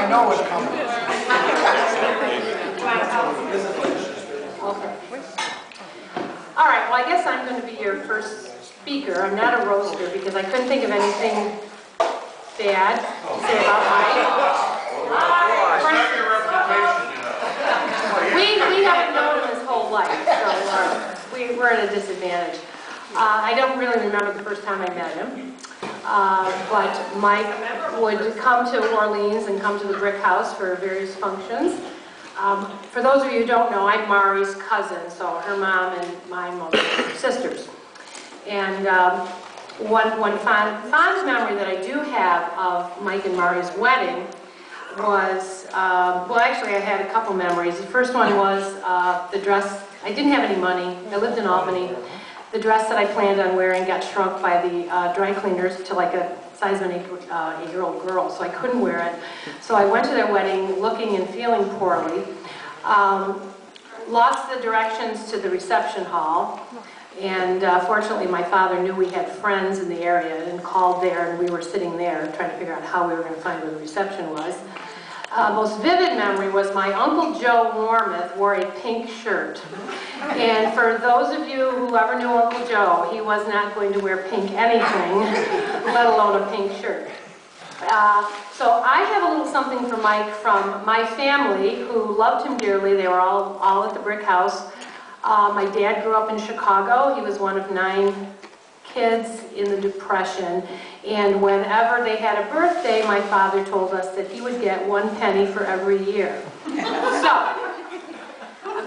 I know what's coming. All right, well, I guess I'm going to be your first speaker. I'm not a roaster because I couldn't think of anything bad to say about Mike. We haven't known him his whole life, so we're at a disadvantage. I don't really remember the first time I met him, but Mike would come to Orleans and come to the Brick House for various functions. For those of you who don't know, I'm Mari's cousin, so her mom and my mom are sisters. And one fond memory that I do have of Mike and Mari's wedding was, well, actually I had a couple memories. The first one was the dress. I didn't have any money. I lived in Albany. The dress that I planned on wearing got shrunk by the dry cleaners to like a size of an 8-year-old girl, so I couldn't wear it. So I went to their wedding looking and feeling poorly. Lost the directions to the reception hall, and fortunately my father knew we had friends in the area and called there, and we were sitting there trying to figure out how we were going to find where the reception was. Most vivid memory was my Uncle Joe Warmouth wore a pink shirt. And for those of you who ever knew Uncle Joe, he was not going to wear pink anything, let alone a pink shirt. So I have a little something for Mike from my family who loved him dearly. They were all at the Brick House. My dad grew up in Chicago. He was one of 9 kids in the Depression. And whenever they had a birthday, my father told us that he would get 1 penny for every year. So,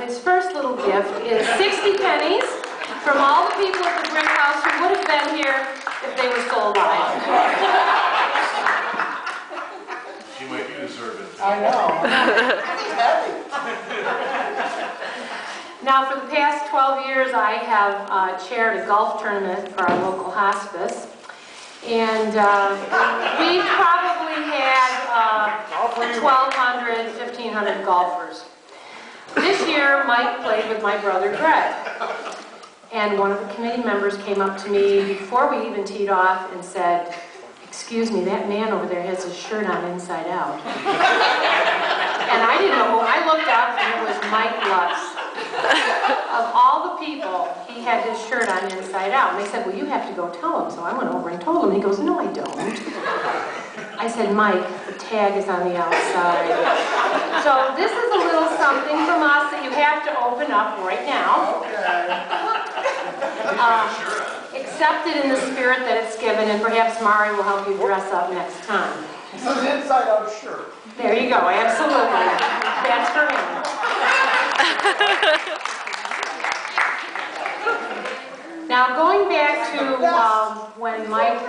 his first little gift is 60 pennies from all the people at the Brick House who would have been here if they were still alive. She might deserve it. I know. Now, for the past 12 years, I have chaired a golf tournament for our local hospice. And we probably had 1,200, 1,500 golfers. This year, Mike played with my brother Greg. And one of the committee members came up to me before we even teed off and said, "Excuse me, that man over there has his shirt on inside out." And I didn't know. I looked up and it was Mike Lutz. Of all the people, he had his shirt on inside out. And they said, "Well, you have to go tell him." So I went over and told him. He goes, "No, I don't." I said, "Mike, the tag is on the outside." So this is a little something from us that you have to open up right now. Accept it in the spirit that it's given, and perhaps Mari will help you dress up next time. It's an inside-out shirt. There you go, absolutely. That's for him. Now, going back to when Mike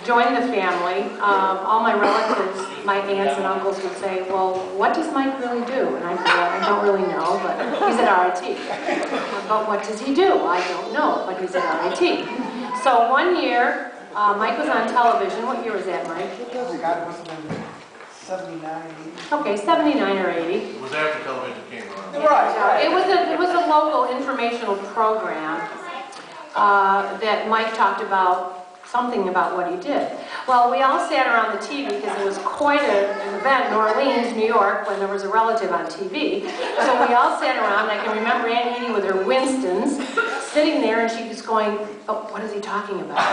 joined the family, all my relatives, my aunts and uncles would say, "Well, what does Mike really do?" And I said, "Well, I don't really know, but he's at RIT." "But what does he do?" "I don't know, but he's at RIT." So one year, Mike was on television. What year was that, Mike? Oh, God, it must have been 79, 80. Okay, 79 or 80. It was after television came around. Right. It was a local informational program that Mike talked about something about what he did. Well, we all sat around the TV because it was quite an event in Orleans, New York, when there was a relative on TV. So we all sat around. I can remember Aunt Edie with her Winstons sitting there, and she was going, "Oh, what is he talking about?"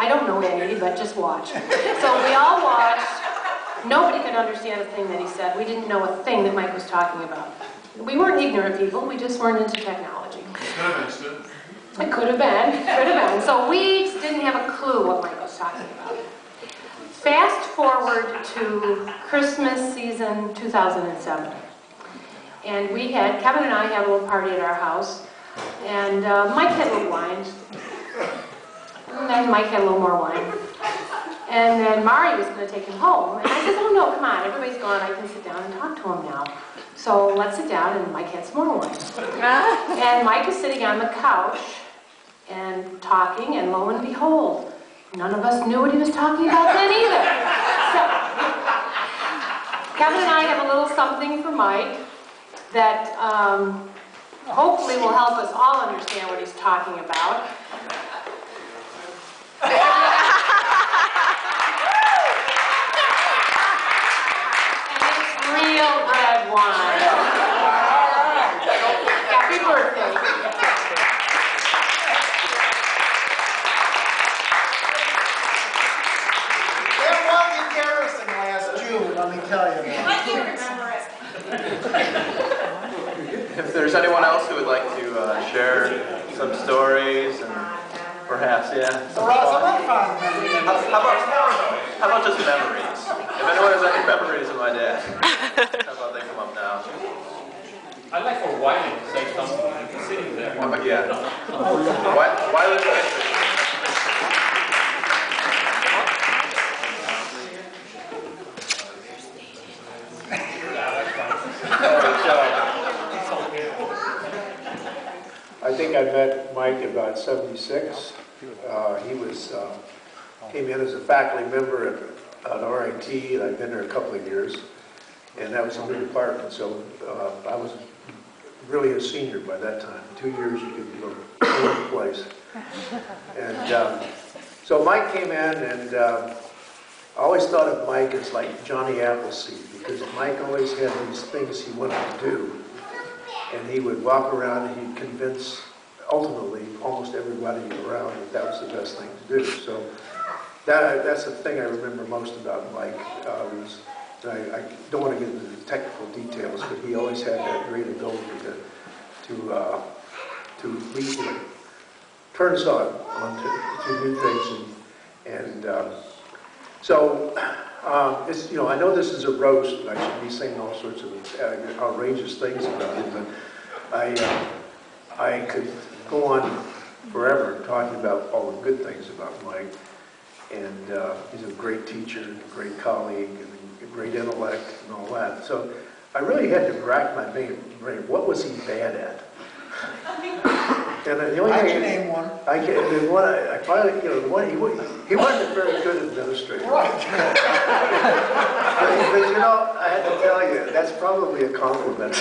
I don't know, Aunt Edie, but just watch. So we all watched. Nobody could understand a thing that he said. We didn't know a thing that Mike was talking about. We weren't ignorant people. We just weren't into technology. It could have been. So we didn't have a clue what Mike was talking about. Fast forward to Christmas season 2007. And Kevin and I had a little party at our house. And Mike had a little wine. And then Mike had a little more wine. And then Mari was going to take him home. And I said, "Oh no, come on, everybody's gone. I can sit down and talk to him now." So let's sit down, and Mike had some more wine. And Mike is sitting on the couch and talking, and lo and behold, none of us knew what he was talking about then either. So, Kevin and I have a little something for Mike that hopefully will help us all understand what he's talking about. And wine. Happy birthday. It was in Garrison last June, let me tell you. I can't remember it. If there's anyone else who would like to share some stories and perhaps, For us, I'm fine. how about just memories? If anyone has any memories of my dad, how about they come up now? I'd like for Wiley to say something. He's sitting there. Yeah. Why live in I think I met Mike about '76. Came in as a faculty member at RIT, and I've been there a couple of years. And that was a new department, so I was really a senior by that time. 2 years you could go to place. And so Mike came in, and I always thought of Mike as like Johnny Appleseed, because Mike always had these things he wanted to do. And he would walk around and he'd convince, ultimately, almost everybody around that was the best thing to do. So that's the thing I remember most about Mike. I don't want to get into the technical details, but he always had that great ability to lead, turn us on to new things. So it's, I know this is a roast, and I should be saying all sorts of outrageous things about it, but I could go on forever talking about all the good things about Mike. And he's a great teacher, and a great colleague, and a great intellect, and all that. So I really had to rack my brain. What was he bad at? And the only I thing can name one. I finally, he wasn't a very good administrator. Right. But I had to tell you, that's probably a compliment.